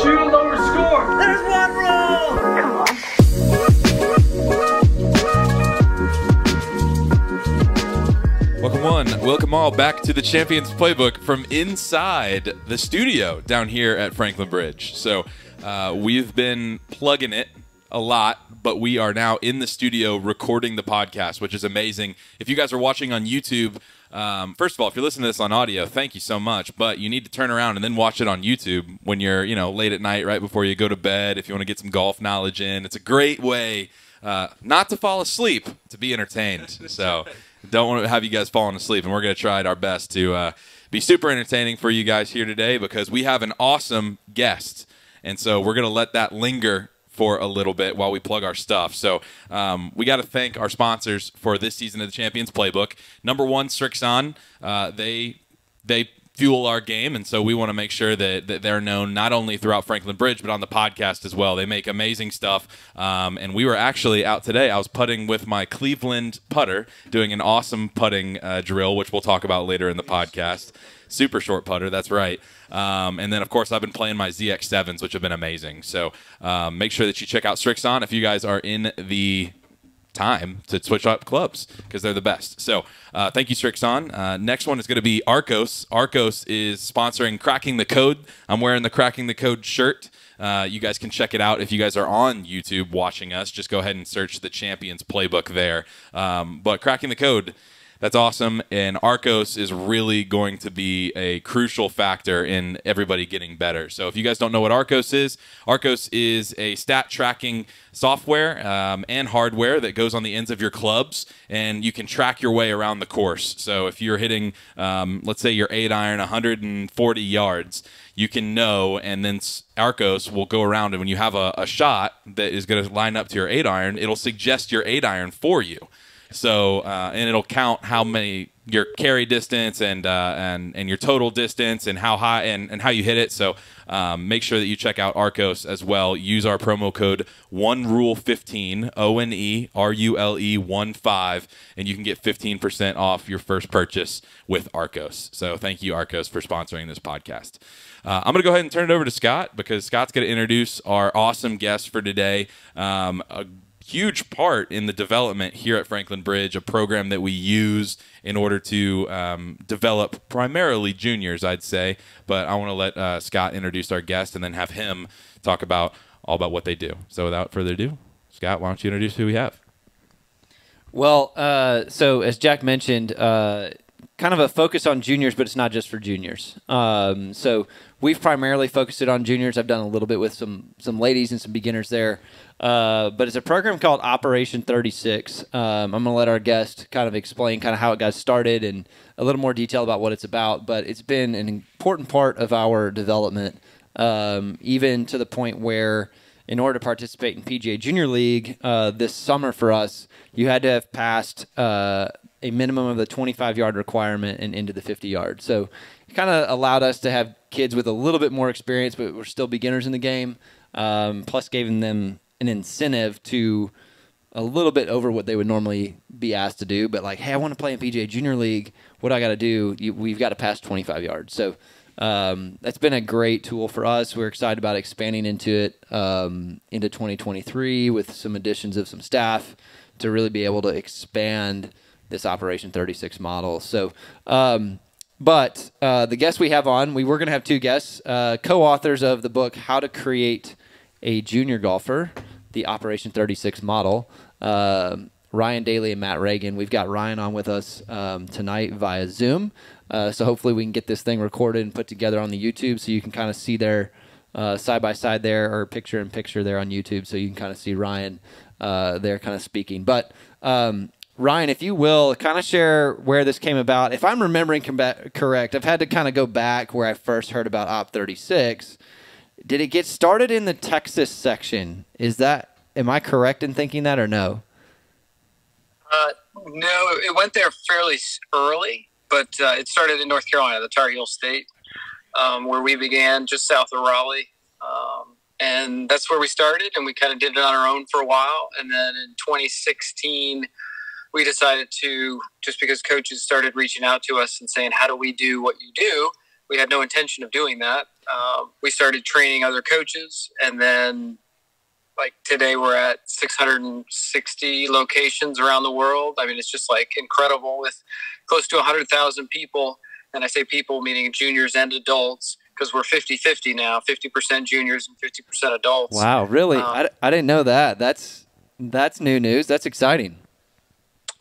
Shoot a lower score. There's one rule. Come on. Welcome all back to the Champions Playbook from inside the studio down here at Franklin Bridge. So we've been plugging it a lot, but we are now in the studio recording the podcast, which is amazing. If you guys are watching on YouTube, first of all, if you're listening to this on audio, thank you so much. But you need to turn around and then watch it on YouTube when you're, late at night, right before you go to bed. If you want to get some golf knowledge in, it's a great way not to fall asleep, to be entertained. So don't want to have you guys falling asleep, and we're going to try our best to be super entertaining for you guys here today because we have an awesome guest, and so we're going to let that linger for a little bit while we plug our stuff. So we got to thank our sponsors for this season of the Champions Playbook. Number one, Srixon. They fuel our game, and so we want to make sure that they're known not only throughout Franklin Bridge, but on the podcast as well. They make amazing stuff, and we were actually out today. I was putting with my Cleveland putter, doing an awesome putting drill, which we'll talk about later in the podcast. Super short putter, that's right. And then, of course, I've been playing my ZX7s, which have been amazing. So make sure that you check out Srixon if you guys are in the time to switch up clubs because they're the best. So thank you, Srixon. Next one is going to be Arccos. Arccos is sponsoring Cracking the Code. I'm wearing the Cracking the Code shirt. You guys can check it out if you guys are on YouTube watching us. Just go ahead and search the Champions Playbook there. But Cracking the Code, that's awesome, and Arccos is really going to be a crucial factor in everybody getting better. So if you guys don't know what Arccos is a stat tracking software and hardware that goes on the ends of your clubs, and you can track your way around the course. So if you're hitting, let's say your 8-iron 140 yards, you can know, and then Arccos will go around, and when you have a shot that is going to line up to your 8-iron, it'll suggest your 8-iron for you. So and it'll count how many your carry distance and your total distance and how high and how you hit it. So make sure that you check out Arccos as well. Use our promo code ONERULE15 ONERULE15 and you can get 15% off your first purchase with Arccos. So thank you, Arccos, for sponsoring this podcast. I'm going to go ahead and turn it over to Scott because Scott's going to introduce our awesome guest for today. A huge part in the development here at Franklin Bridge, a program that we use in order to develop primarily juniors, I'd say. But I want to let Scott introduce our guest and then have him talk all about what they do. So without further ado, Scott, why don't you introduce who we have? Well, so as Jack mentioned, kind of a focus on juniors, but it's not just for juniors. So we've primarily focused it on juniors. I've done a little bit with some ladies and some beginners there. But it's a program called Operation 36. I'm going to let our guest kind of explain kind of how it got started and a little more detail about what it's about. But it's been an important part of our development, even to the point where in order to participate in PGA Junior League this summer for us, you had to have passed a minimum of the 25-yard requirement and into the 50-yard. So it kind of allowed us to have kids with a little bit more experience, but we're still beginners in the game, plus giving them an incentive to a little bit over what they would normally be asked to do. But like, hey, I want to play in PGA Junior League. What do I got to do? We've got to pass 25 yards. So that's been a great tool for us. We're excited about expanding into it into 2023 with some additions of some staff to really be able to expand this Operation 36 model. So, but the guests we have on, we were going to have two guests, co-authors of the book, How to Create a Junior Golfer, the Operation 36 model, Ryan Daly and Matt Reagan. We've got Ryan on with us tonight via Zoom. So hopefully we can get this thing recorded and put together on the YouTube so you can kind of see their side-by-side there or picture-in-picture there on YouTube so you can kind of see Ryan there kind of speaking. But Ryan, if you will, kind of share where this came about. If I'm remembering correct, I've had to kind of go back where I first heard about Op 36. Did it get started in the Texas section? Am I correct in thinking that or no? No, it went there fairly early, but it started in North Carolina, the Tar Heel State, where we began just south of Raleigh. And that's where we started, and we kind of did it on our own for a while. And then in 2016, we decided to, just because coaches started reaching out to us and saying, how do we do what you do? We had no intention of doing that. We started training other coaches, and then like today we're at 660 locations around the world. I mean, it's just like incredible with close to 100,000 people. And I say people meaning juniors and adults, because we're 50-50 now, 50% juniors and 50% adults. Wow, really? I didn't know that. That's new news. That's exciting.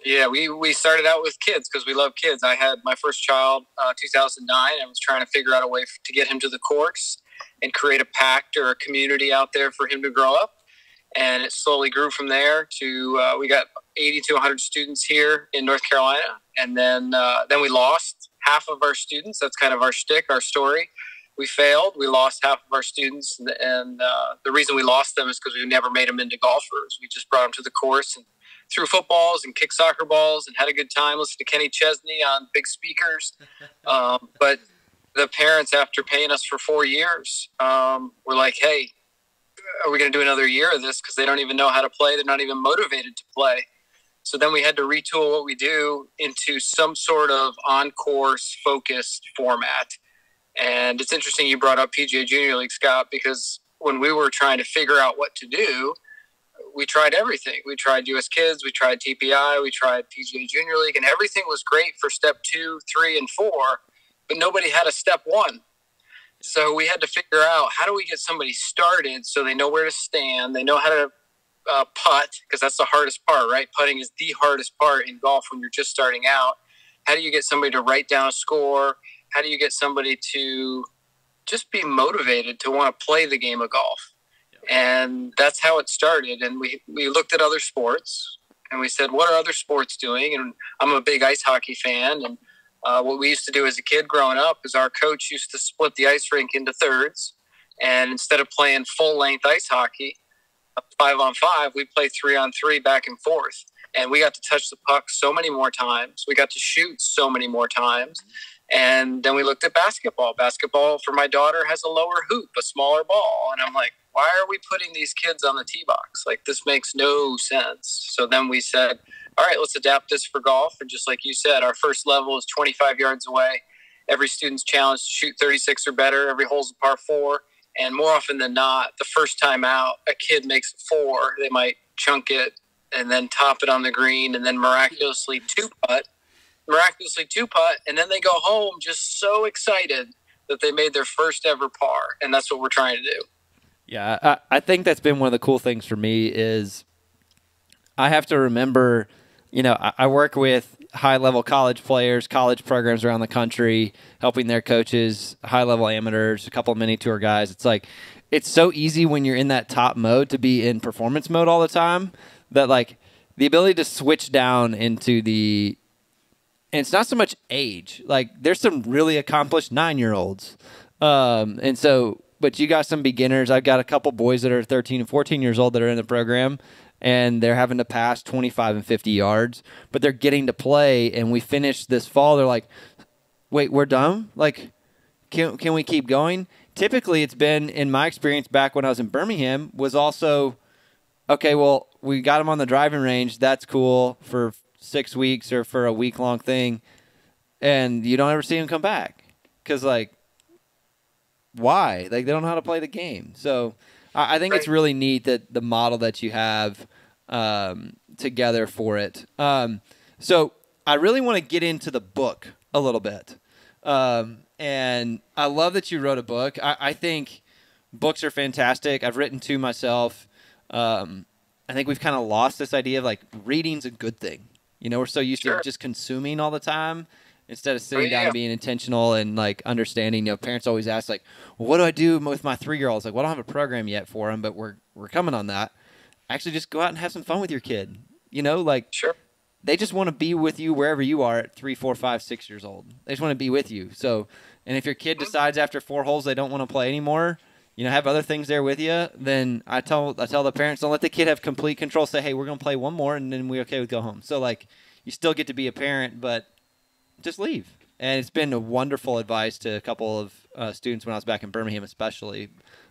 Yeah, we started out with kids because we love kids. I had my first child 2009. I was trying to figure out a way to get him to the courts and create a pact or a community out there for him to grow up. And it slowly grew from there to we got 80 to 100 students here in North Carolina. And then we lost half of our students. That's kind of our shtick, our story. We failed. We lost half of our students. And the reason we lost them is because we never made them into golfers. We just brought them to the course and threw footballs and kicked soccer balls and had a good time, listened to Kenny Chesney on big speakers. But the parents, after paying us for 4 years, were like, hey, are we going to do another year of this? Because they don't even know how to play. They're not even motivated to play. So then we had to retool what we do into some sort of on-course focused format. And it's interesting you brought up PGA Junior League, Scott, because when we were trying to figure out what to do, we tried everything. We tried US Kids, we tried TPI, we tried PGA Junior League, and everything was great for step 2, 3, and 4, but nobody had a step 1. So we had to figure out, how do we get somebody started so they know where to stand, they know how to putt, because that's the hardest part, right? Putting is the hardest part in golf when you're just starting out. How do you get somebody to write down a score? How do you get somebody to just be motivated to want to play the game of golf? And that's how it started. And we looked at other sports and we said, what are other sports doing? And I'm a big ice hockey fan. And what we used to do as a kid growing up is our coach used to split the ice rink into thirds. And instead of playing full-length ice hockey, 5-on-5, we play 3-on-3 back and forth. And we got to touch the puck so many more times. We got to shoot so many more times. And then we looked at basketball. Basketball, for my daughter, has a lower hoop, a smaller ball. And I'm like, why are we putting these kids on the tee box? Like, this makes no sense. So then we said, all right, let's adapt this for golf. And just like you said, our first level is 25 yards away. Every student's challenged to shoot 36 or better. Every hole's a par 4. And more often than not, the first time out, a kid makes a 4. They might chunk it and then top it on the green and then miraculously two-putt, and then they go home just so excited that they made their first ever par. And that's what we're trying to do. Yeah, I think that's been one of the cool things for me is I have to remember, I work with high-level college players, college programs around the country, helping their coaches, high-level amateurs, a couple of mini tour guys. It's like, it's so easy when you're in that top mode to be in performance mode all the time that, like, the ability to switch down into and it's not so much age. Like, there's some really accomplished 9-year-olds. But you got some beginners. I've got a couple boys that are 13 and 14 years old that are in the program, and they're having to pass 25 and 50 yards, but they're getting to play, and we finished this fall. They're like, wait, we're done? Like, can we keep going? Typically, it's been, in my experience back when I was in Birmingham, was also, okay, well, we got them on the driving range. That's cool for 6 weeks or for a week-long thing, and you don't ever see them come back because, like, why? Like, they don't know how to play the game. So I think it's really neat that the model that you have together for it. So I really want to get into the book a little bit. And I love that you wrote a book. I think books are fantastic. I've written two myself. I think we've kind of lost this idea of, like, reading's a good thing. We're so used to just consuming all the time instead of sitting down and being intentional and, like, understanding. Parents always ask, like, well, what do I do with my 3-year-olds? Like, well, I don't have a program yet for them, but we're coming on that. Actually, just go out and have some fun with your kid. They just want to be with you wherever you are at 3, 4, 5, 6 years old. They just want to be with you. So, and if your kid decides after 4 holes they don't want to play anymore, have other things there with you, then I tell the parents, don't let the kid have complete control. Say, hey, we're going to play one more, and then we're okay with go home. So, like, you still get to be a parent, but just leave. And it's been a wonderful advice to a couple of students when I was back in Birmingham especially.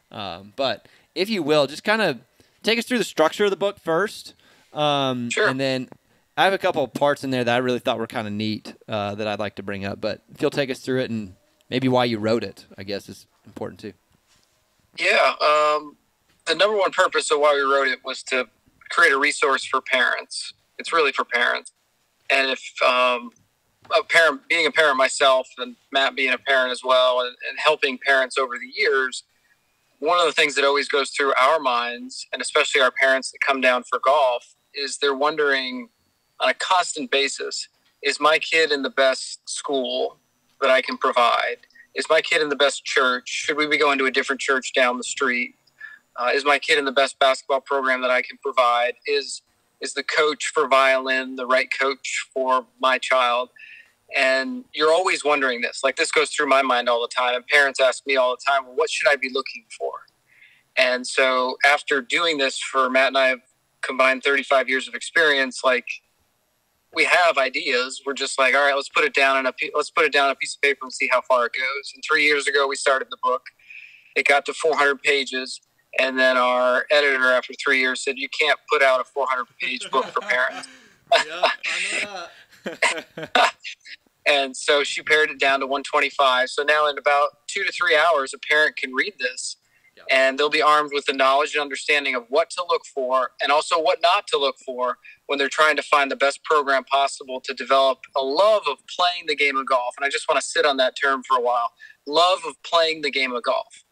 But if you will, just kind of take us through the structure of the book first. And then I have a couple of parts in there that I really thought were kind of neat that I'd like to bring up. But if you'll take us through it and maybe why you wrote it, I guess, is important too. Yeah. The number one purpose of why we wrote it was to create a resource for parents. It's really for parents. And if being a parent myself, and Matt being a parent as well, and helping parents over the years, one of the things that always goes through our minds, and especially our parents that come down for golf, is they're wondering on a constant basis, is my kid in the best school that I can provide? Is my kid in the best church? Should we be going to a different church down the street? Is my kid in the best basketball program that I can provide? Is the coach for violin the right coach for my child? And you're always wondering this. Like, this goes through my mind all the time. And parents ask me all the time, well, what should I be looking for? And so after doing this for Matt and I have combined 35 years of experience, like, we have ideas. We're just like, all right, let's put it down on a piece of paper and see how far it goes. And 3 years ago, we started the book. It got to 400 pages. And then our editor, after 3 years, said, you can't put out a 400-page book for parents. Yeah, I know that. And so she pared it down to 125. So now in about 2 to 3 hours, a parent can read this, and they'll be armed with the knowledge and understanding of what to look for and also what not to look for when they're trying to find the best program possible to develop a love of playing the game of golf. And I just want to sit on that term for a while. Love of playing the game of golf.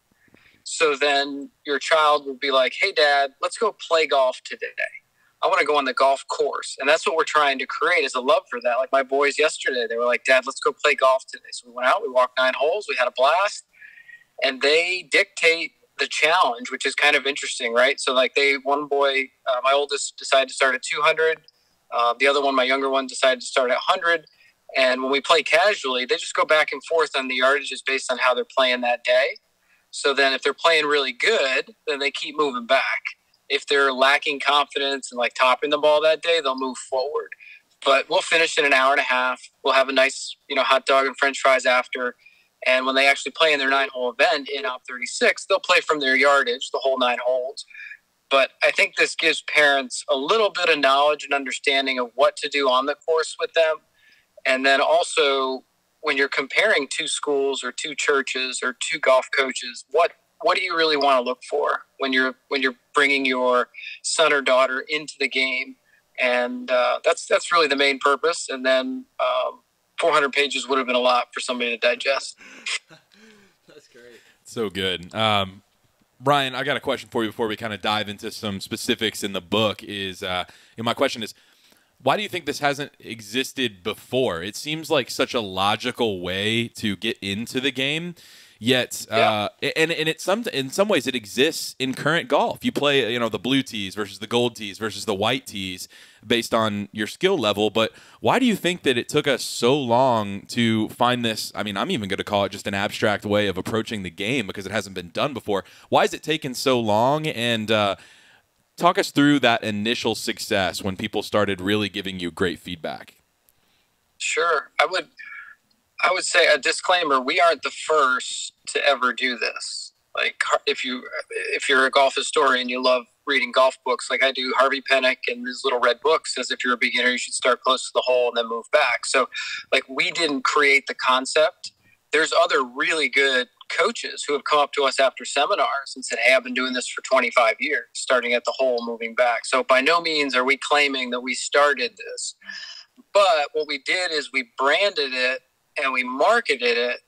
So then your child will be like, hey, Dad, let's go play golf today. I want to go on the golf course. And that's what we're trying to create, is a love for that. Like my boys yesterday, they were like, Dad, let's go play golf today. So we went out, we walked 9 holes, we had a blast, and they dictate the challenge, which is kind of interesting, right? So like one boy, my oldest, decided to start at 200. The other one, my younger one, decided to start at 100. And when we play casually, they just go back and forth on the yardages based on how they're playing that day. So then if they're playing really good, then they keep moving back. If they're lacking confidence and like topping the ball that day, they'll move forward. But we'll finish in an hour and a half. We'll have a nice, hot dog and French fries after. And when they actually play in their 9-hole event in Op 36, they'll play from their yardage, the whole 9 holes. But I think this gives parents a little bit of knowledge and understanding of what to do on the course with them. And then also, when you're comparing 2 schools or 2 churches or 2 golf coaches, what do you really want to look for when you're bringing your son or daughter into the game? And that's really the main purpose. And then 400 pages would have been a lot for somebody to digest. That's great. So good. Brian, I got a question for you before we kind of dive into some specifics in the book. My question is, why do you think this hasn't existed before? It seems like such a logical way to get into the game. Yet, and in some ways, it exists in current golf. You play, the blue tees versus the gold tees versus the white tees based on your skill level. But why do you think that it took us so long to find this? I mean, I'm even going to call it just an abstract way of approaching the game because it hasn't been done before. Why has it taken so long? And talk us through that initial success when people started really giving you great feedback. Sure. I would say a disclaimer, we aren't the first to ever do this. Like if you're a golf historian, you love reading golf books like I do. Harvey Penick and his little red book says if you're a beginner, you should start close to the hole and then move back. So like we didn't create the concept. There's other really good coaches who have come up to us after seminars and said, hey, I've been doing this for 25 years, starting at the hole, moving back. So by no means are we claiming that we started this. But what we did is we branded it and we marketed it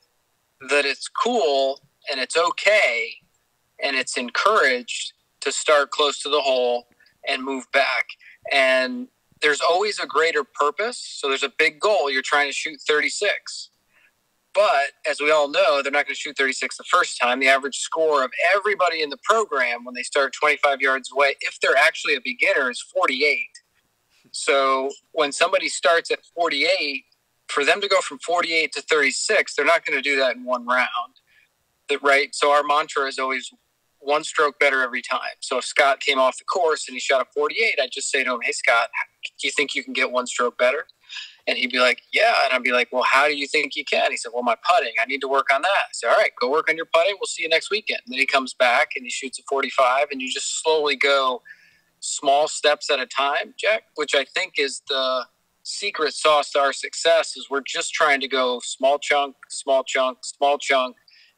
that it's cool and it's okay and it's encouraged to start close to the hole and move back. And there's always a greater purpose. So there's a big goal. You're trying to shoot 36. But as we all know, they're not going to shoot 36 the first time. The average score of everybody in the program when they start 25 yards away, if they're actually a beginner, is 48. So when somebody starts at 48, for them to go from 48 to 36, they're not going to do that in one round, right? So our mantra is always one stroke better every time. So if Scott came off the course and he shot a 48, I'd just say to him, hey, Scott, do you think you can get one stroke better? And he'd be like, yeah. And I'd be like, well, how do you think you can? He said, well, my putting, I need to work on that. I said, all right, go work on your putting. We'll see you next weekend. And then he comes back and he shoots a 45, and you just slowly go small steps at a time, Jack, which I think is the secret sauce to our success is we're just trying to go small chunk, small chunk, small chunk.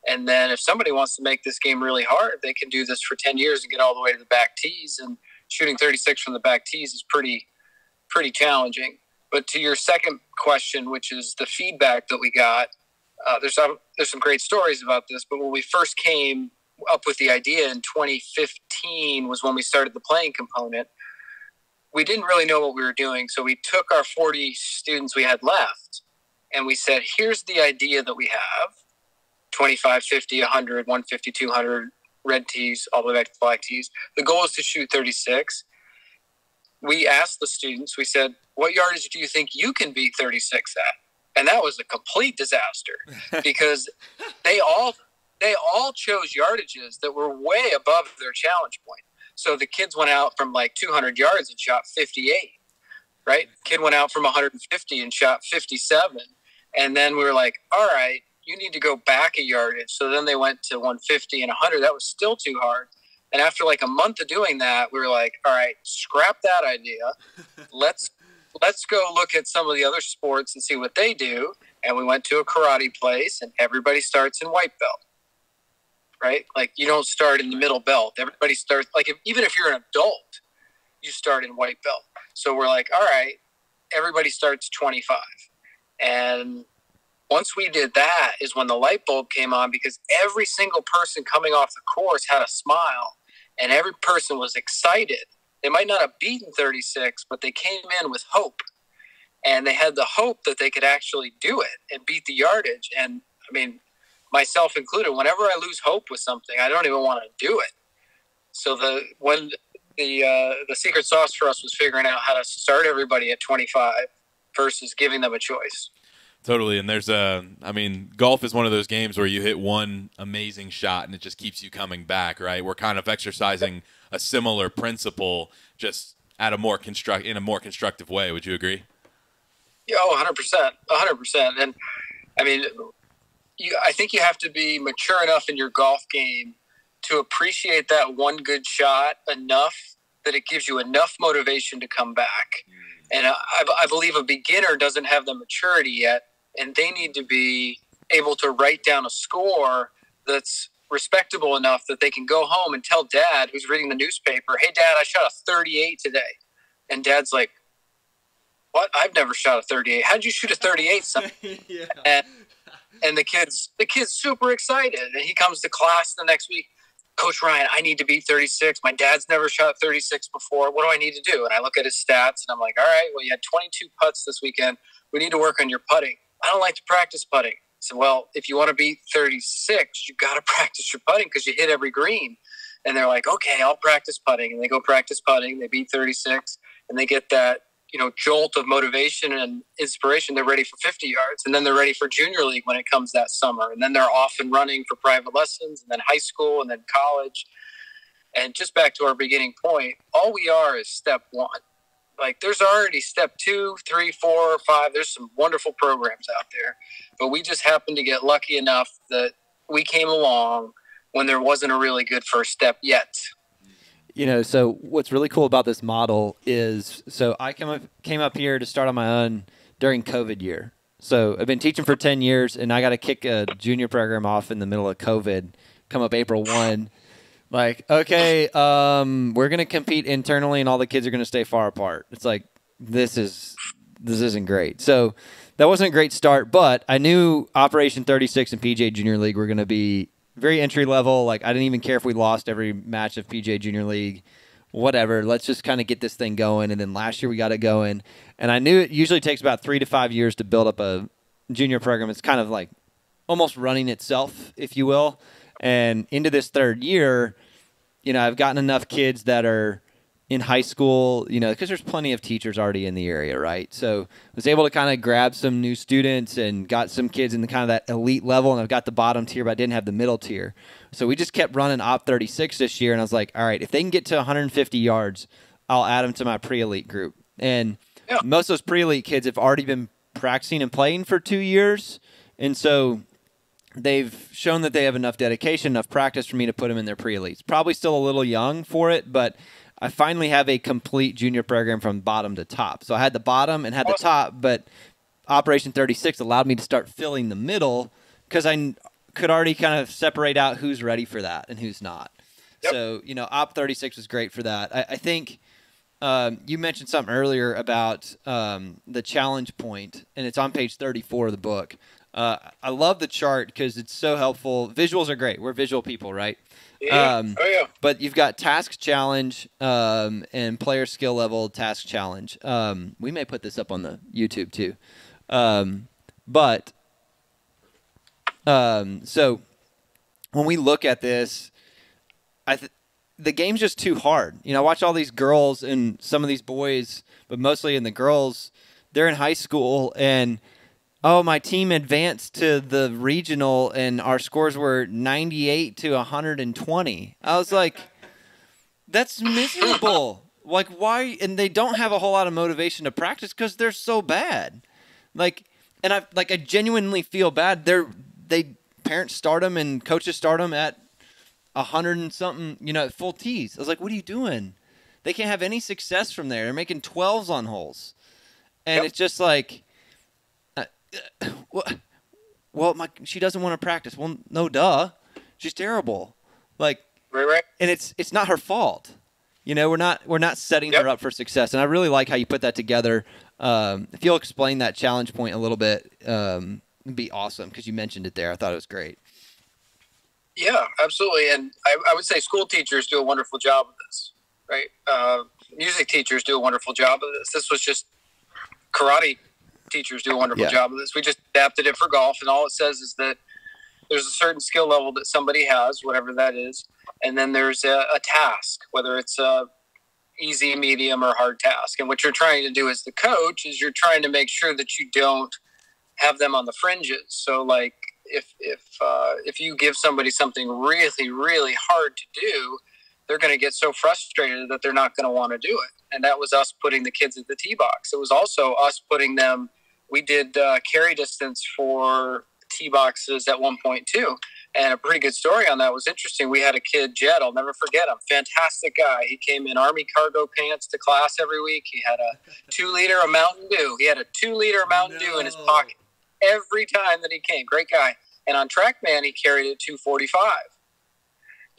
And then if somebody wants to make this game really hard, they can do this for 10 years and get all the way to the back tees. And shooting 36 from the back tees is pretty challenging. But to your second question, which is the feedback that we got, there's some great stories about this. But when we first came up with the idea in 2015 was when we started the playing component. We didn't really know what we were doing. So we took our 40 students we had left and we said, here's the idea that we have. 25, 50, 100, 150, 200 red tees, all the way back to black tees. The goal is to shoot 36. We asked the students, we said, what yardage do you think you can beat 36 at? And that was a complete disaster because they all chose yardages that were way above their challenge point. So the kids went out from like 200 yards and shot 58, right? Kid went out from 150 and shot 57. And then we were like, all right, you need to go back a yardage. So then they went to 150 and 100. That was still too hard. And after like a month of doing that, we were like, all right, scrap that idea. Let's go look at some of the other sports and see what they do. And we went to a karate place and everybody starts in white belt, right? Like you don't start in the middle belt. Everybody starts like, even if you're an adult, you start in white belt. So we're like, all right, everybody starts 25. And once we did that is when the light bulb came on because every single person coming off the course had a smile and every person was excited. They might not have beaten 36, but they came in with hope. And they had the hope that they could actually do it and beat the yardage. And, I mean, myself included, whenever I lose hope with something, I don't even want to do it. So the secret sauce for us was figuring out how to start everybody at 25 versus giving them a choice. Totally. And golf is one of those games where you hit one amazing shot and it just keeps you coming back, right? We're kind of exercising a similar principle, just at in a more constructive way. Would you agree? Yeah, 100%. 100%. And I mean, I think you have to be mature enough in your golf game to appreciate that one good shot enough that it gives you enough motivation to come back. And I believe a beginner doesn't have the maturity yet, and they need to be able to write down a score that's respectable enough that they can go home and tell dad, who's reading the newspaper, hey, Dad, I shot a 38 today. And dad's like, what? I've never shot a 38. How'd you shoot a 38, son? Yeah. And the kid's super excited. And he comes to class the next week, Coach Ryan, I need to beat 36. My dad's never shot 36 before. What do I need to do? And I look at his stats, and I'm like, all right, well, you had 22 putts this weekend. We need to work on your putting. I don't like to practice putting. So, well, if you want to beat 36, you got to practice your putting because you hit every green. And they're like, okay, I'll practice putting. And they go practice putting. They beat 36, and they get that, jolt of motivation and inspiration. They're ready for 50 yards. And then they're ready for junior league when it comes that summer. And then they're off and running for private lessons, and then high school, and then college. And just back to our beginning point, all we are is step one. Like there's already step 2, 3, 4, 5. There's some wonderful programs out there, but we just happened to get lucky enough that we came along when there wasn't a really good first step yet. So what's really cool about this model is, so I came up here to start on my own during COVID year. So I've been teaching for 10 years, and I got to kick a junior program off in the middle of COVID, come up April 1. Like, okay, we're going to compete internally, and all the kids are going to stay far apart. It's like, this isn't great. So that wasn't a great start, but I knew Operation 36 and PJ Junior League were going to be very entry level. Like, I didn't even care if we lost every match of PJ Junior League, whatever. Let's just kind of get this thing going. And then last year we got it going. And I knew it usually takes about 3 to 5 years to build up a junior program. It's kind of like almost running itself, if you will. And into this third year, I've gotten enough kids that are in high school, because there's plenty of teachers already in the area, right? So I was able to kind of grab some new students and got some kids in the kind of that elite level, and I've got the bottom tier, but I didn't have the middle tier. So we just kept running Op 36 this year, and I was like, all right, if they can get to 150 yards, I'll add them to my pre-elite group. And most of those pre-elite kids have already been practicing and playing for 2 years, and so they've shown that they have enough dedication, enough practice for me to put them in their pre-elites. Probably still a little young for it, but I finally have a complete junior program from bottom to top. So I had the bottom and had the top, but Operation 36 allowed me to start filling the middle because I could already kind of separate out who's ready for that and who's not. Yep. So, Op 36 was great for that. I think you mentioned something earlier about the challenge point, and it's on page 34 of the book. I love the chart because it's so helpful. Visuals are great. We're visual people, right? Yeah. But you've got task challenge and player skill level task challenge. We may put this up on the YouTube too. So when we look at this, the game's just too hard. I watch all these girls and some of these boys, but mostly in the girls, they're in high school and my team advanced to the regional and our scores were 98 to 120. I was like, that's miserable. Like, why? And they don't have a whole lot of motivation to practice because they're so bad. I genuinely feel bad. Parents start them and coaches start them at 100 and something, at full tees. I was like, what are you doing? They can't have any success from there. They're making 12s on holes. And It's just like, she doesn't want to practice. Well, no, duh. She's terrible. Right. And it's not her fault. We're not setting her up for success. And I really like how you put that together. If you'll explain that challenge point a little bit, it'd be awesome because you mentioned it there. I thought it was great. Yeah, absolutely. And I would say school teachers do a wonderful job of this, right? Music teachers do a wonderful job of this. This was just karate teachers do a wonderful job of this. We just adapted it for golf, and all it says is that there's a certain skill level that somebody has, whatever that is, and then there's a task, whether it's a easy, medium, or hard task. And what you're trying to do as the coach is you're trying to make sure that you don't have them on the fringes. So, like, if you give somebody something really, really hard to do, they're going to get so frustrated that they're not going to want to do it. And that was us putting the kids at the tee box. It was also us putting them. We did carry distance for tee boxes at one point too. And a pretty good story on that was interesting. We had a kid, Jed, I'll never forget him. Fantastic guy. He came in Army cargo pants to class every week. He had a 2-liter of Mountain Dew. He had a 2-liter of Mountain Dew in his pocket every time that he came. Great guy. And on TrackMan, he carried it 245.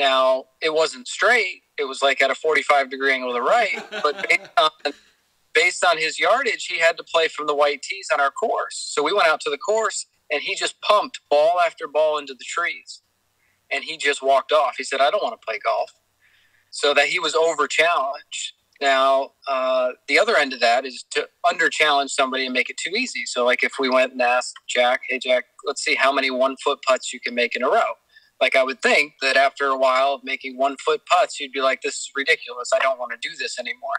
Now, it wasn't straight. It was like at a 45-degree angle to the right. But based on his yardage, he had to play from the white tees on our course. So we went out to the course, and he just pumped ball after ball into the trees. And he just walked off. He said, I don't want to play golf. So that he was over-challenged. Now, the other end of that is to under-challenge somebody and make it too easy. So, like, if we went and asked Jack, hey, Jack, let's see how many one-foot putts you can make in a row. Like, I would think that after a while of making 1-foot putts, you'd be like, this is ridiculous. I don't want to do this anymore.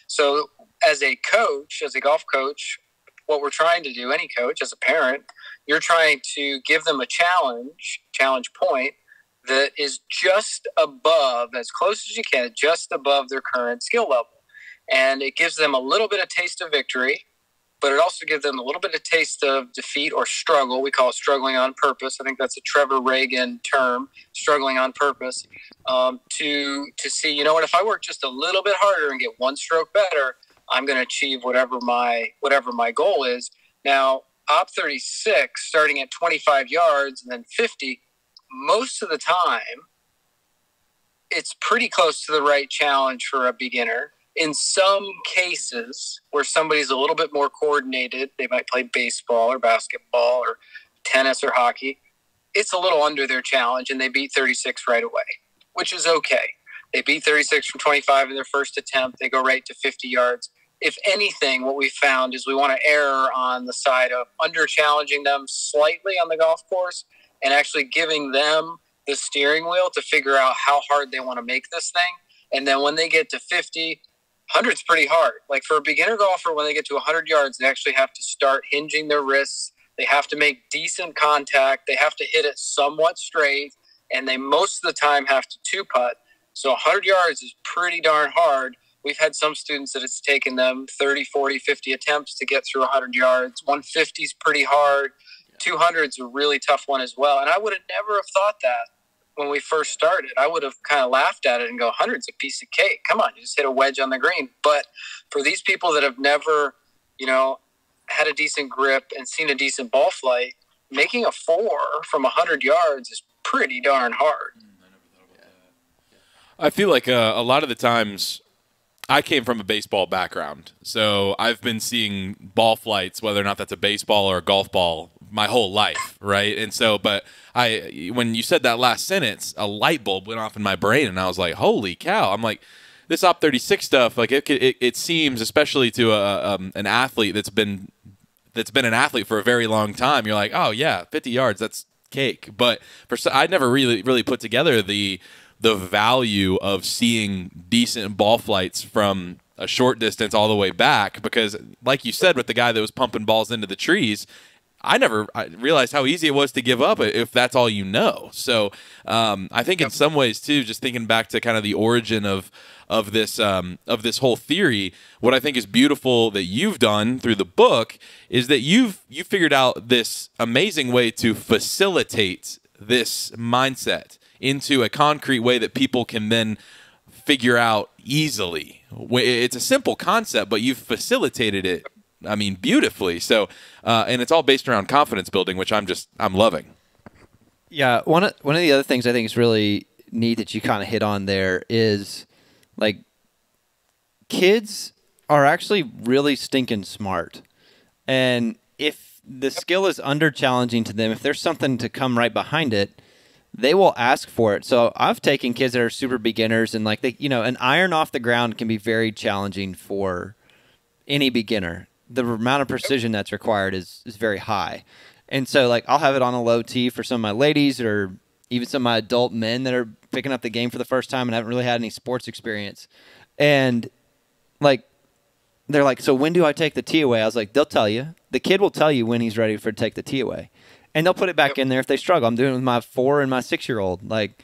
So as a coach, as a golf coach, what we're trying to do, any coach, as a parent, you're trying to give them a challenge point that is just above, as close as you can, just above their current skill level. And it gives them a little bit of taste of victory, but it also gives them a little bit of taste of defeat or struggle. We call it struggling on purpose. I think that's a Trevor Reagan term, struggling on purpose, to see, you know what, if I work just a little bit harder and get one stroke better, I'm going to achieve whatever my goal is. Now, Op 36, starting at 25 yards and then 50, most of the time, it's pretty close to the right challenge for a beginner. In some cases where somebody's a little bit more coordinated, they might play baseball or basketball or tennis or hockey, it's a little under their challenge and they beat 36 right away, which is okay. They beat 36 from 25 in their first attempt. They go right to 50 yards. If anything, what we found is we want to err on the side of under-challenging them slightly on the golf course and actually giving them the steering wheel to figure out how hard they want to make this thing. And then when they get to 50, 100's pretty hard. Like for a beginner golfer, when they get to 100 yards, they actually have to start hinging their wrists. They have to make decent contact. They have to hit it somewhat straight. And they most of the time have to two-putt. So 100 yards is pretty darn hard. We've had some students that it's taken them 30, 40, 50 attempts to get through 100 yards. 150 is pretty hard. 200 is a really tough one as well. And I would have never have thought that when we first started, I would have kind of laughed at it and go, 100's a piece of cake. Come on, you just hit a wedge on the green. But for these people that have never, had a decent grip and seen a decent ball flight, making a 4 from 100 yards is pretty darn hard. I feel like a lot of the times I came from a baseball background, so I've been seeing ball flights, whether or not that's a baseball or a golf ball, my whole life, right? And so, but when you said that last sentence, a light bulb went off in my brain, and I was like, "Holy cow!" I'm like, this Op 36 stuff, like it seems, especially to an athlete that's been an athlete for a very long time, you're like, "Oh yeah, 50 yards, that's cake." But I never really put together the value of seeing decent ball flights from a short distance all the way back, because like you said, with the guy that was pumping balls into the trees, I realized how easy it was to give up if that's all you know. So I think in some ways too, just thinking back to kind of the origin of this whole theory, what I think is beautiful that you've done through the book is that you figured out this amazing way to facilitate this mindset into a concrete way that people can then figure out easily. It's a simple concept, but you've facilitated it, I mean, beautifully. So, and it's all based around confidence building, which I'm loving. Yeah, one of the other things I think is really neat that you kind of hit on there is, like, kids are actually really stinking smart. And if the skill is under challenging to them, if there's something to come right behind it, they will ask for it. So I've taken kids that are super beginners, and like an iron off the ground can be very challenging for any beginner. The amount of precision that's required is very high. And so like I'll have it on a low tee for some of my ladies, or even some of my adult men that are picking up the game for the first time and haven't really had any sports experience. And like they're like, "So when do I take the tee away?" I was like, "They'll tell you. The kid will tell you when he's ready to take the tee away. And they'll put it back in there if they struggle." I'm doing it with my 4 and my 6-year-old. Like,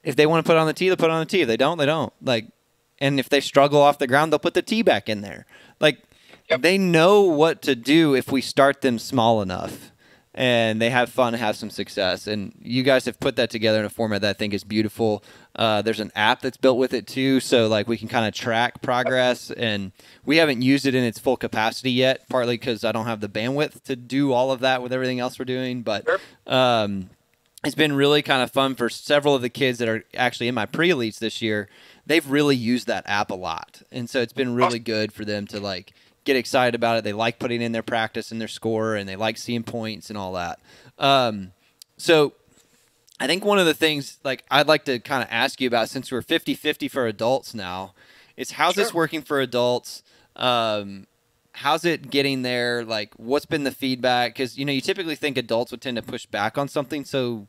if they want to put it on the tee, they'll put it on the tee. If they don't, they don't. Like, and if they struggle off the ground, they'll put the tee back in there. Like, they know what to do if we start them small enough, and they have fun and have some success. And you guys have put that together in a format that I think is beautiful. There's an app that's built with it too, so like we can kind of track progress. And we haven't used it in its full capacity yet, partly because I don't have the bandwidth to do all of that with everything else we're doing. But it's been really kind of fun for several of the kids that are actually in my pre-elites this year. They've really used that app a lot, and so it's been really good for them to like get excited about it. They like putting in their practice and their score, and they like seeing points and all that. So I think one of the things like I'd like to kind of ask you about, since we're 50-50 for adults now, is how's this working for adults? How's it getting there? Like, what's been the feedback? Because, you typically think adults would tend to push back on something so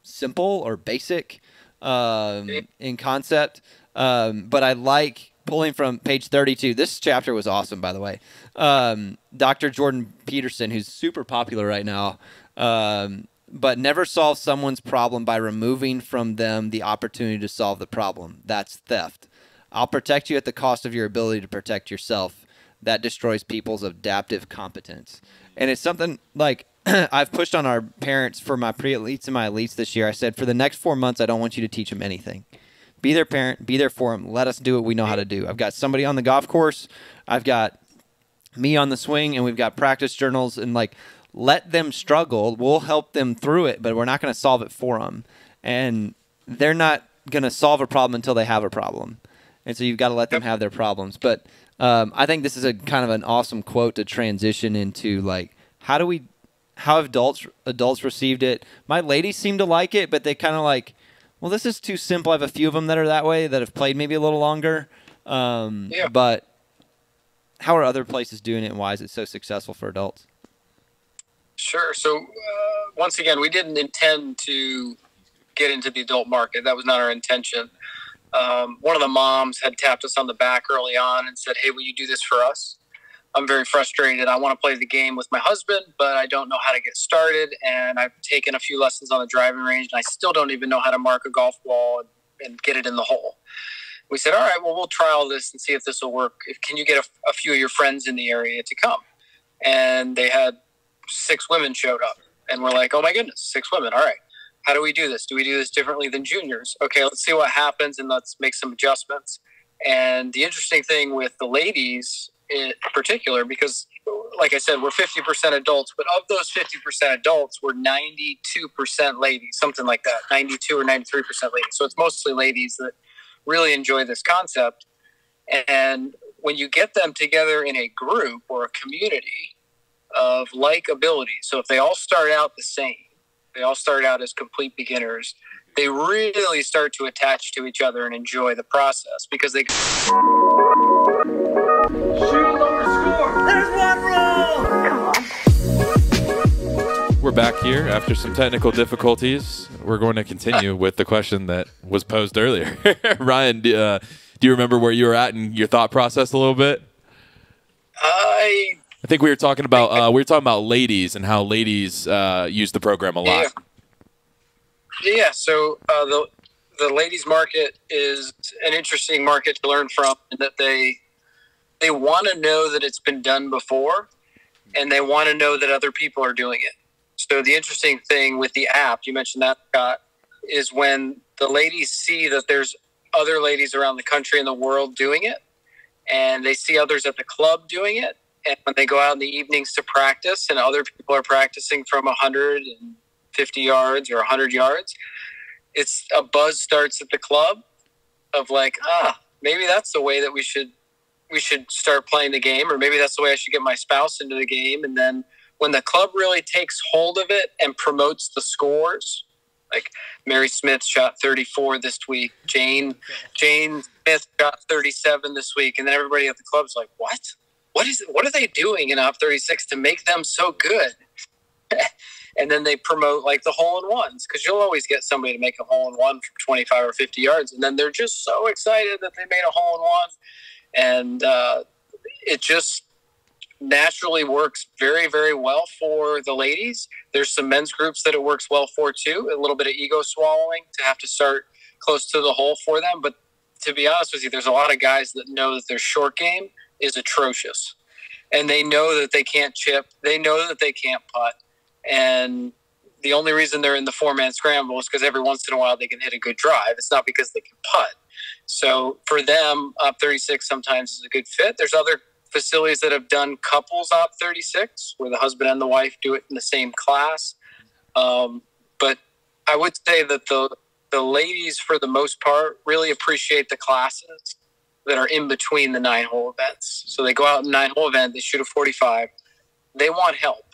simple or basic in concept. But I like pulling from page 32. This chapter was awesome, by the way. Dr. Jordan Peterson, who's super popular right now, but never solve someone's problem by removing from them the opportunity to solve the problem. That's theft. I'll protect you at the cost of your ability to protect yourself. That destroys people's adaptive competence. And it's something like I've pushed on our parents for my pre-elites and my elites this year. I said, for the next 4 months, I don't want you to teach them anything. Be their parent, be there for them. Let us do what we know how to do. I've got somebody on the golf course. I've got me on the swing, and we've got practice journals. And, like, let them struggle. We'll help them through it, but we're not going to solve it for them. And they're not going to solve a problem until they have a problem. And so you've got to let them have their problems. But I think this is a kind of an awesome quote to transition into, like, how have adults received it? My ladies seem to like it, but they kind of like, well, this is too simple. I have a few of them that are that way, that have played maybe a little longer. But how are other places doing it, and why is it so successful for adults? Sure. So once again, we didn't intend to get into the adult market. That was not our intention. One of the moms had tapped us on the back early on and said, "Hey, will you do this for us? I'm very frustrated. I want to play the game with my husband, but I don't know how to get started. And I've taken a few lessons on the driving range, and I still don't even know how to mark a golf ball and get it in the hole." We said, "All right, well, we'll try all this and see if this will work. Can you get a few of your friends in the area to come?" And they had 6 women showed up. And we're like, "Oh, my goodness, 6 women. All right. how do we do this? Do we do this differently than juniors? Okay, let's see what happens and let's make some adjustments. And the interesting thing with the ladies in particular, because like I said, we're 50% adults, but of those 50% adults, we're 92% ladies, something like that, 92 or 93% ladies. So it's mostly ladies that really enjoy this concept. And when you get them together in a group or a community of like abilities, so if they all start out the same, they all start out as complete beginners, they really start to attach to each other and enjoy the process because they... There's one rule! Come on. We're back here after some technical difficulties. We're going to continue with the question that was posed earlier. Ryan, do you remember where you were at in your thought process a little bit? I think we were talking about ladies and how ladies use the program a lot. Yeah. So the ladies market is an interesting market to learn from, in that they want to know that it's been done before, and they want to know that other people are doing it. So the interesting thing with the app, you mentioned that, Scott, is when the ladies see that there's other ladies around the country and the world doing it, and they see others at the club doing it, and when they go out in the evenings to practice and other people are practicing from 150 yards or 100 yards, it's a buzz starts at the club of like, maybe that's the way that we should start playing the game, or maybe that's the way I should get my spouse into the game. And then when the club really takes hold of it and promotes the scores, like Mary Smith shot 34 this week, Jane Smith shot 37 this week, and then everybody at the club's like, what are they doing in Op 36 to make them so good? And then they promote like the hole-in-ones, because you'll always get somebody to make a hole-in-one from 25 or 50 yards, and then they're just so excited that they made a hole-in-one. And it just naturally works very, very well for the ladies. There's some men's groups that it works well for too. A little bit of ego swallowing to have to start close to the hole for them. But to be honest with you, there's a lot of guys that know that their short game is atrocious. And they know that they can't chip. They know that they can't putt. And the only reason they're in the four-man scramble is because every once in a while they can hit a good drive. It's not because they can putt. So for them, Op 36 sometimes is a good fit. There's other facilities that have done couples Op 36 where the husband and the wife do it in the same class. But I would say that the ladies, for the most part, really appreciate the classes that are in between the 9-hole events. So they go out in the 9-hole event, they shoot a 45. They want help.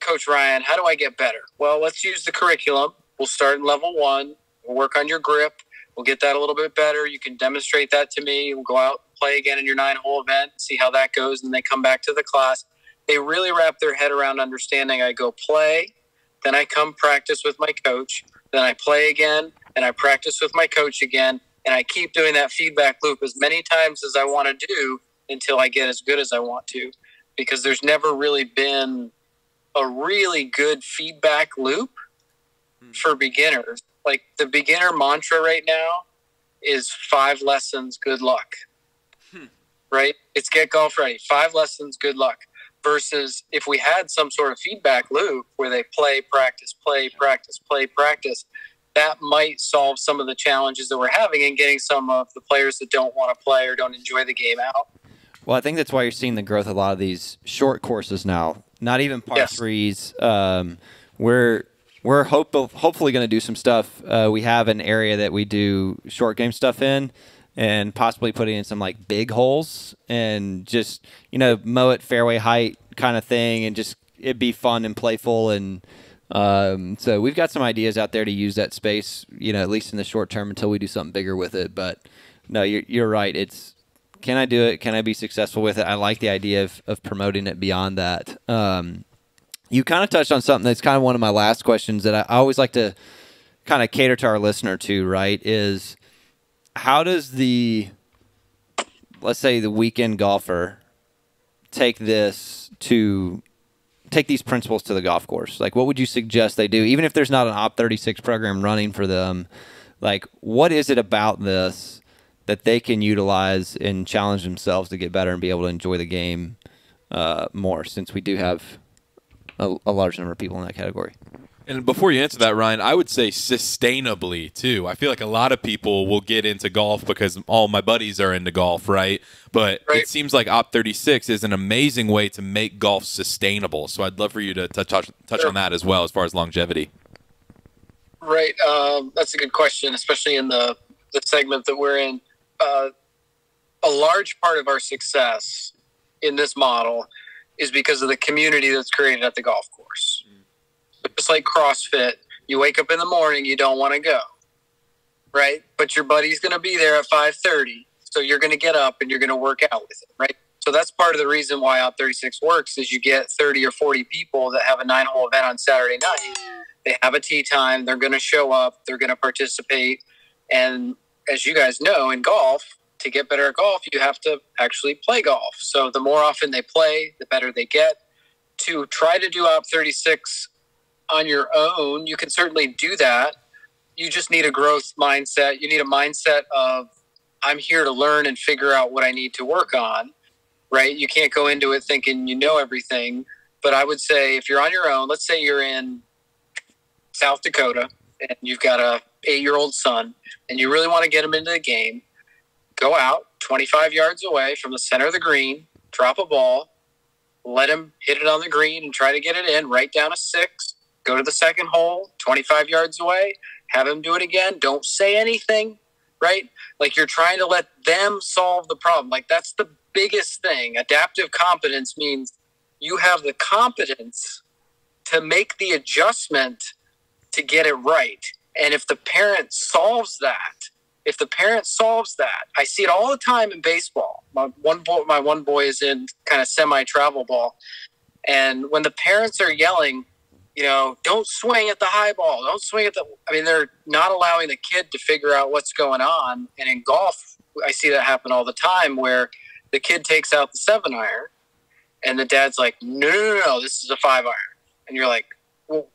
Coach Ryan, how do I get better? Well, let's use the curriculum. We'll start in level 1. We'll work on your grip. We'll get that a little bit better. You can demonstrate that to me. We'll go out and play again in your 9-hole event, see how that goes, and they come back to the class. They really wrap their head around understanding I go play, then I come practice with my coach, then I play again, and I practice with my coach again, and I keep doing that feedback loop as many times as I want to do until I get as good as I want to, because there's never really been a really good feedback loop for beginners. Like the beginner mantra right now is 5 lessons, good luck. Right? It's get golf ready. 5 lessons, good luck. Versus if we had some sort of feedback loop where they play, practice, play, practice, play, practice, that might solve some of the challenges that we're having in getting some of the players that don't want to play or don't enjoy the game out. Well, I think that's why you're seeing the growth of a lot of these short courses now. Not even par threes. We're hopefully going to do some stuff. We have an area that we do short game stuff in, and possibly putting in some like big holes and just mow it fairway height kind of thing, and just it'd be fun and playful. And so we've got some ideas out there to use that space, at least in the short term until we do something bigger with it. But no, you're right. It's, can I do it? Can I be successful with it? I like the idea of promoting it beyond that. You kind of touched on something that's kind of one of my last questions that I always like to kind of cater to our listener to, right, is how does let's say the weekend golfer take these principles to the golf course? Like, what would you suggest they do? Even if there's not an Op 36 program running for them, like, what is it about this that they can utilize and challenge themselves to get better and be able to enjoy the game more, since we do have a large number of people in that category? And before you answer that, Ryan, I would say sustainably too. I feel like a lot of people will get into golf because all my buddies are into golf, right? But it seems like Op36 is an amazing way to make golf sustainable. So I'd love for you to touch on that as well as far as longevity. Right. That's a good question, especially in the segment that we're in. A large part of our success in this model is because of the community that's created at the golf course. Just like CrossFit, you wake up in the morning, you don't want to go, right? But your buddy's going to be there at 5:30, so you're going to get up and you're going to work out with it, right? So that's part of the reason why Op36 works is you get 30 or 40 people that have a 9-hole event on Saturday night. They have a tee time. They're going to show up. They're going to participate. And as you guys know, in golf, to get better at golf, you have to actually play golf. So the more often they play, the better they get. To try to do Op36 on your own, you can certainly do that. You just need a growth mindset. You need a mindset of, I'm here to learn and figure out what I need to work on, right? You can't go into it thinking you know everything. But I would say if you're on your own, let's say you're in South Dakota and you've got a 8-year-old son and you really want to get him into the game, go out 25 yards away from the center of the green, drop a ball, let him hit it on the green and try to get it in, right down a 6. Go to the second hole, 25 yards away, have him do it again. Don't say anything, right? Like you're trying to let them solve the problem. Like that's the biggest thing. Adaptive competence means you have the competence to make the adjustment to get it right. And if the parent solves that, I see it all the time in baseball. My one boy is in kind of semi-travel ball. And when the parents are yelling, you know, don't swing at the high ball. Don't swing at they're not allowing the kid to figure out what's going on. And in golf, I see that happen all the time where the kid takes out the 7-iron and the dad's like, no, this is a 5-iron. And you're like, well,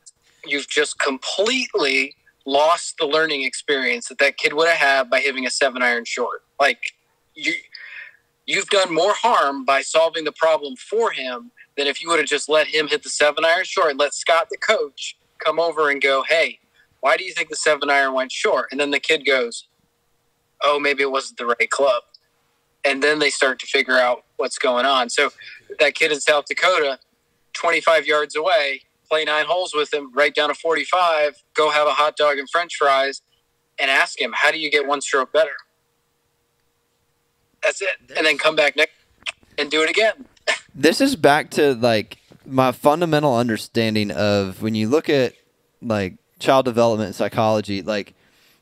you've just completely lost the learning experience that kid would have had by hitting a 7-iron short. Like you've done more harm by solving the problem for him than if you would have just let him hit the 7-iron short and let Scott, the coach, come over and go, hey, why do you think the 7-iron went short? And then the kid goes, oh, maybe it wasn't the right club. And then they start to figure out what's going on. So that kid in South Dakota, 25 yards away, play 9 holes with him, right down to 45, go have a hot dog and french fries, and ask him, how do you get one stroke better? That's it. And then come back next and do it again. This is back to like my fundamental understanding of when you look at like child development and psychology, like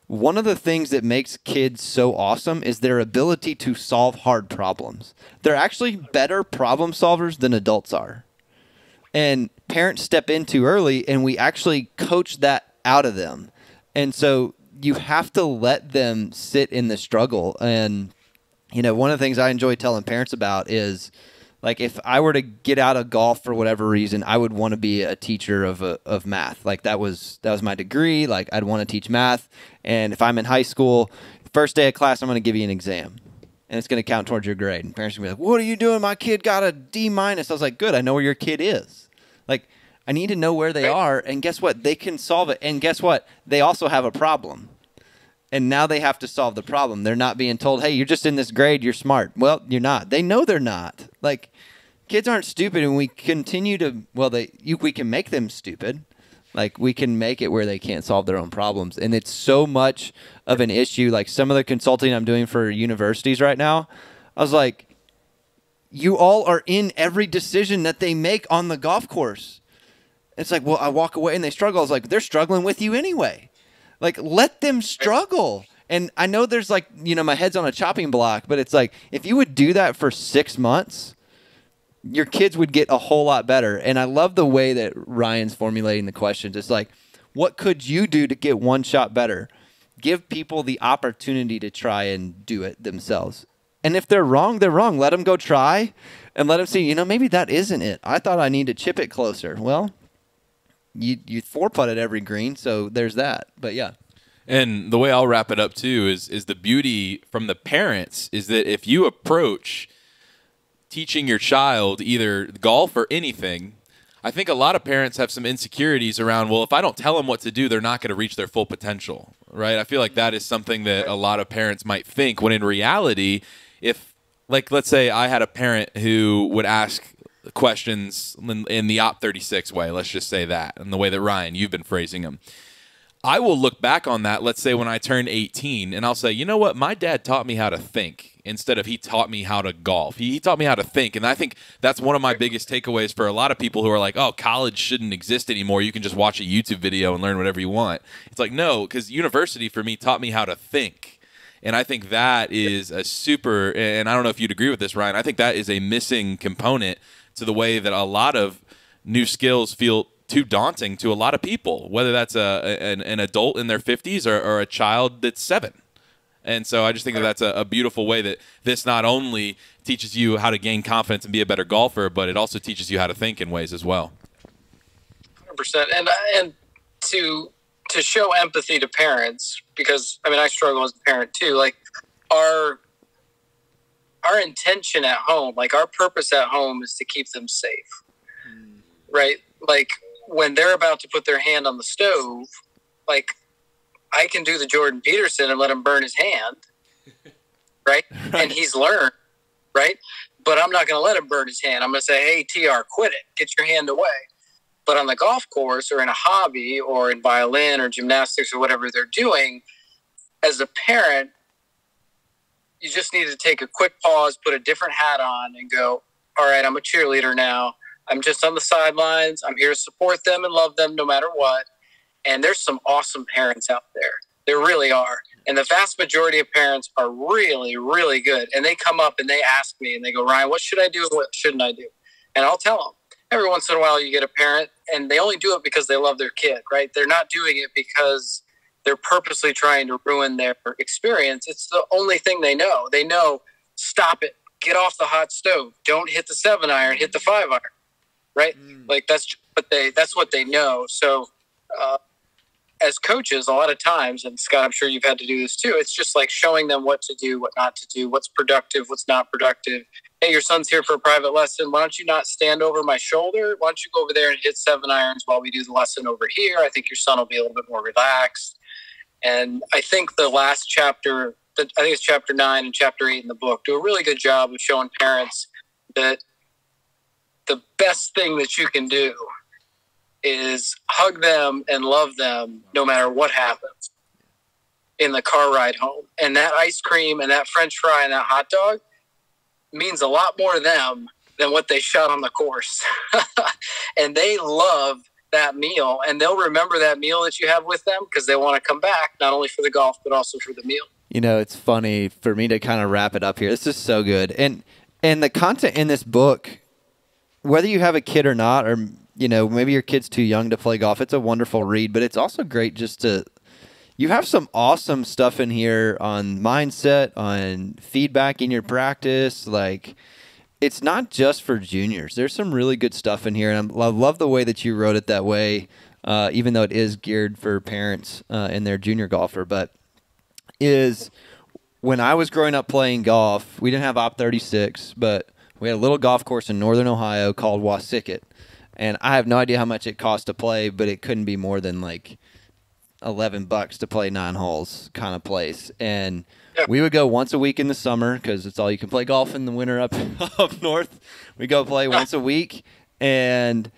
one of the things that makes kids so awesome is their ability to solve hard problems. They're actually better problem solvers than adults are. And parents step in too early and we actually coach that out of them. And so you have to let them sit in the struggle. And, you know, one of the things I enjoy telling parents about is, like, if I were to get out of golf for whatever reason, I would want to be a teacher of math. Like, that was my degree. Like, I'd want to teach math. And if I'm in high school, first day of class, I'm going to give you an exam. And it's going to count towards your grade. And parents are going to be like, what are you doing? My kid got a D-. I was like, good. I know where your kid is. Like, I need to know where they are. And guess what? They can solve it. And guess what? They also have a problem. And now they have to solve the problem. They're not being told, hey, you're just in this grade, you're smart. Well, you're not. They know they're not. Like, kids aren't stupid, and we continue to, we can make them stupid. Like, we can make it where they can't solve their own problems. And it's so much of an issue. Like, some of the consulting I'm doing for universities right now, I was like, you all are in every decision that they make on the golf course. It's like, well, I walk away and they struggle. I was like, they're struggling with you anyway. Like, let them struggle. And I know there's like, you know, my head's on a chopping block, but it's like, if you would do that for 6 months, your kids would get a whole lot better. And I love the way that Ryan's formulating the questions. It's like, what could you do to get one shot better? Give people the opportunity to try and do it themselves. And if they're wrong, they're wrong. Let them go try and let them see, you know, maybe that isn't it. I thought I need to chip it closer. Well, you 4-putt at every green, so there's that. But yeah. And the way I'll wrap it up too is the beauty from the parents is that if you approach teaching your child either golf or anything I think a lot of parents have some insecurities around, well, if I don't tell them what to do, they're not going to reach their full potential, right? I feel like that is something that a lot of parents might think, when in reality, if, like, let's say I had a parent who would ask questions in the Op 36 way, let's just say that, and the way that, Ryan, you've been phrasing them. I will look back on that, let's say when I turned 18, and I'll say, you know what, my dad taught me how to think instead of he taught me how to golf. He taught me how to think, and I think that's one of my biggest takeaways for a lot of people who are like, oh, college shouldn't exist anymore. You can just watch a YouTube video and learn whatever you want. It's like, no, because university for me taught me how to think. And I think that is a super, and I don't know if you'd agree with this, Ryan, I think that is a missing component to the way that a lot of new skills feel too daunting to a lot of people, whether that's an adult in their 50s or a child that's 7. And so I just think that that's a beautiful way that this not only teaches you how to gain confidence and be a better golfer, but it also teaches you how to think in ways as well. 100%. And to show empathy to parents, because, I mean, I struggle as a parent too, like our intention at home, like our purpose at home is to keep them safe, right? Like, when they're about to put their hand on the stove, like, I can do the Jordan Peterson and let him burn his hand, right? And he's learned, right? But I'm not going to let him burn his hand. I'm going to say, hey, TR, quit it. Get your hand away. But on the golf course or in a hobby or in violin or gymnastics or whatever they're doing, as a parent, you just need to take a quick pause, put a different hat on, and go, all right, I'm a cheerleader now. I'm just on the sidelines. I'm here to support them and love them no matter what. And there's some awesome parents out there. There really are. And the vast majority of parents are really, really good. And they come up and they ask me and they go, Ryan, what should I do and what shouldn't I do? And I'll tell them. Every once in a while you get a parent and they only do it because they love their kid, right? They're not doing it because they're purposely trying to ruin their experience. It's the only thing they know. They know, stop it. Get off the hot stove. Don't hit the 7-iron, hit the 5-iron. Right? Like that's what they know. So as coaches, a lot of times, and Scott, I'm sure you've had to do this too, it's just like showing them what to do, what not to do, what's productive, what's not productive. Hey, your son's here for a private lesson. Why don't you not stand over my shoulder? Why don't you go over there and hit 7-irons while we do the lesson over here? I think your son will be a little bit more relaxed. And I think the last chapter, I think it's chapter 9 and chapter 8 in the book, do a really good job of showing parents that the best thing that you can do is hug them and love them no matter what happens in the car ride home. And that ice cream and that French fry and that hot dog means a lot more to them than what they shot on the course. And they love that meal, and they'll remember that meal that you have with them because they want to come back, not only for the golf, but also for the meal. You know, it's funny for me to kind of wrap it up here. This is so good. And the content in this book, whether you have a kid or not, or, you know, maybe your kid's too young to play golf, it's a wonderful read, but it's also great just to, you have some awesome stuff in here on mindset, on feedback in your practice. Like, it's not just for juniors. There's some really good stuff in here, and I love the way that you wrote it that way, even though it is geared for parents and their junior golfer. But is when I was growing up playing golf, we didn't have Op 36, but we had a little golf course in northern Ohio called Wasicott, and I have no idea how much it cost to play, but it couldn't be more than like $11 to play 9 holes kind of place. And we would go once a week in the summer because it's all you can play golf in the winter up north. We go play once a week, and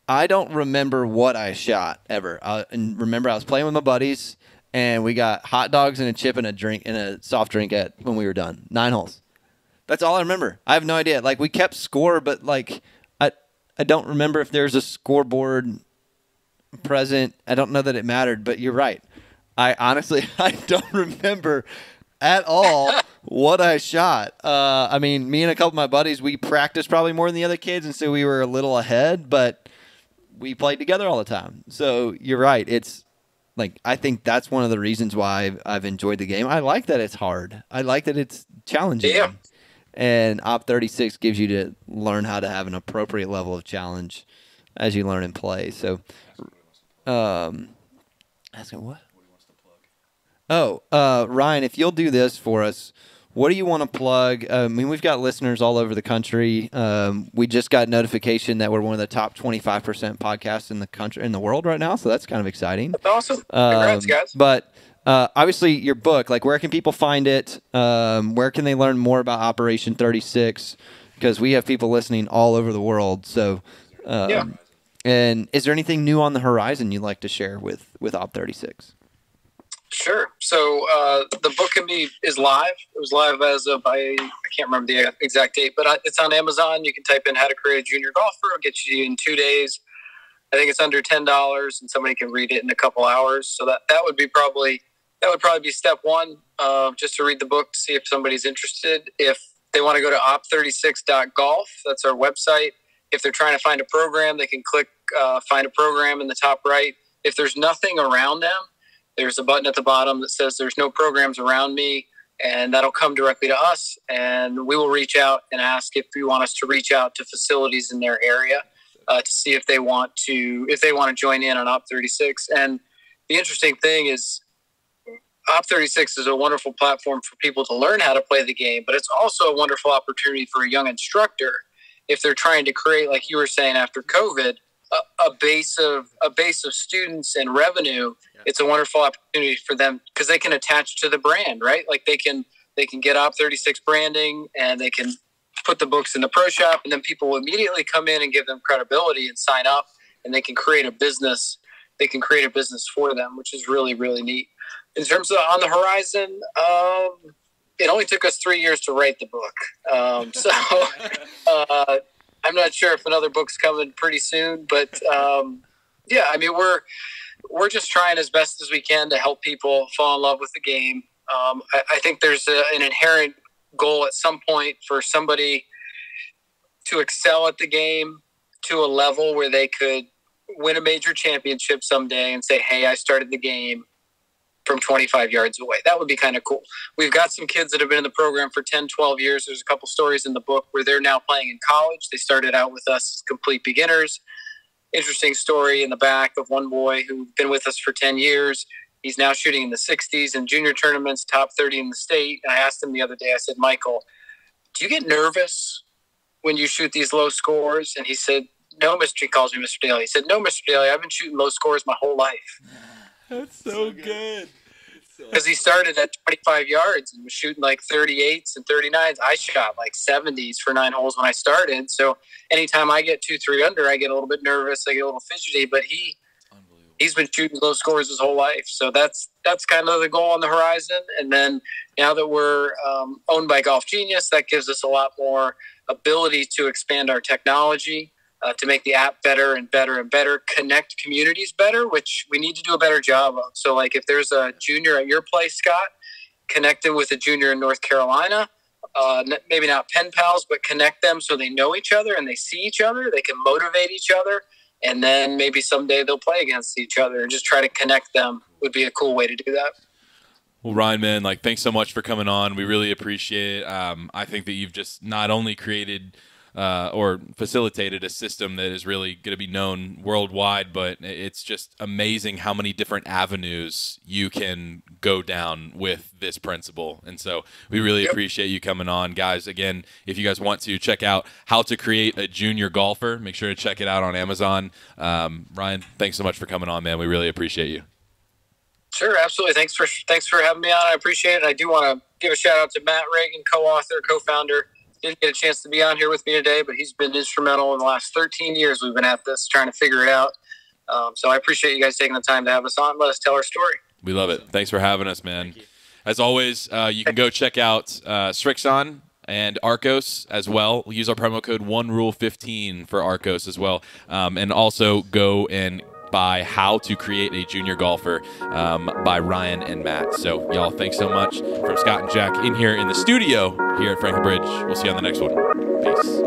I don't remember what I shot ever. And remember, I was playing with my buddies, and we got hot dogs and a chip and a drink and a soft drink when we were done. 9 holes. That's all I remember. I have no idea. Like, we kept score, but like I don't remember if there's a scoreboard present. I don't know that it mattered, but you're right. I don't remember at all what I shot. I mean, me and a couple of my buddies, we practiced probably more than the other kids, and so we were a little ahead, but we played together all the time. So you're right. It's like, I think that's one of the reasons why I've enjoyed the game. I like that it's hard. I like that it's challenging. Yeah. And Op 36 gives you to learn how to have an appropriate level of challenge as you learn and play. So, asking what? Oh, Ryan, if you'll do this for us, what do you want to plug? I mean, we've got listeners all over the country. We just got notification that we're one of the top 25% podcasts in the country, in the world right now. So that's kind of exciting. That's awesome. Congrats, guys. But obviously, your book, like, where can people find it? Where can they learn more about Operation 36? Because we have people listening all over the world. So, Yeah. And is there anything new on the horizon you'd like to share with Op 36? Sure. So the book is live. It was live as of I can't remember the exact date, but it's on Amazon. You can type in "How to Create a Junior Golfer." It'll get you in 2 days. I think it's under $10, and somebody can read it in a couple hours. So that would probably be step one, just to read the book to see if somebody's interested. If they want to go to op36.golf, that's our website. If they're trying to find a program, they can click find a program in the top right. If there's nothing around them, there's a button at the bottom that says there's no programs around me, and that'll come directly to us. And we will reach out and ask if you want us to reach out to facilities in their area to see if they want to join in on Op 36. And the interesting thing is Op 36 is a wonderful platform for people to learn how to play the game, but it's also a wonderful opportunity for a young instructor if they're trying to create, like you were saying, after COVID, a base of students and revenue. It's a wonderful opportunity for them because they can attach to the brand, right? Like they can get Op 36 branding, and they can put the books in the pro shop, and then people will immediately come in and give them credibility and sign up, and they can create a business. They can create a business for them, which is really, really neat. In terms of on the horizon, it only took us 3 years to write the book. I'm not sure if another book's coming pretty soon, but yeah, I mean, we're just trying as best as we can to help people fall in love with the game. I think there's an inherent goal at some point for somebody to excel at the game to a level where they could win a major championship someday and say, hey, I started the game from 25 yards away. That would be kind of cool. We've got some kids that have been in the program for 10, 12 years. There's a couple stories in the book where they're now playing in college. They started out with us as complete beginners. Interesting story in the back of one boy who's been with us for 10 years. He's now shooting in the 60s in junior tournaments, top 30 in the state. And I asked him the other day, I said, Michael, do you get nervous when you shoot these low scores? And he said, no, he calls me Mr. Daly. He said, no, Mr. Daly, I've been shooting low scores my whole life. That's so good. Because he started at 25 yards and was shooting like 38s and 39s. I shot like 70s for 9 holes when I started. So anytime I get 2-3 under, I get a little bit nervous. I get a little fidgety. But he's been shooting low scores his whole life. So that's kind of the goal on the horizon. And then now that we're owned by Golf Genius, that gives us a lot more ability to expand our technology, to make the app better and better and better, connect communities better, which we need to do a better job of. So like if there's a junior at your place, Scott, connect them with a junior in North Carolina, maybe not pen pals, but connect them so they know each other and they see each other. They can motivate each other. And then maybe someday they'll play against each other, and just try to connect them would be a cool way to do that. Well, Ryan, man, like, thanks so much for coming on. We really appreciate it. I think that you've just not only created or facilitated a system that is really going to be known worldwide, but it's just amazing how many different avenues you can go down with this principle. And so we really appreciate you coming on. Guys, again, if you guys want to check out How to Create a Junior Golfer, make sure to check it out on Amazon. Ryan, thanks so much for coming on, man. We really appreciate you. Sure, absolutely. Thanks for having me on. I appreciate it. I do want to give a shout out to Matt Reagan, co-author, co-founder. Didn't get a chance to be on here with me today, but he's been instrumental in the last 13 years we've been at this, trying to figure it out. So I appreciate you guys taking the time to have us on. Let us tell our story. We love it. Thanks for having us, man. As always, you can go check out Srixon and Arccos as well. We'll use our promo code OneRule15 for Arccos as well. And also go and buy How to Create a Junior Golfer by Ryan and Matt. So, y'all, thanks so much. From Scott and Jack in here in the studio here at Franklin Bridge. We'll see you on the next one. Peace.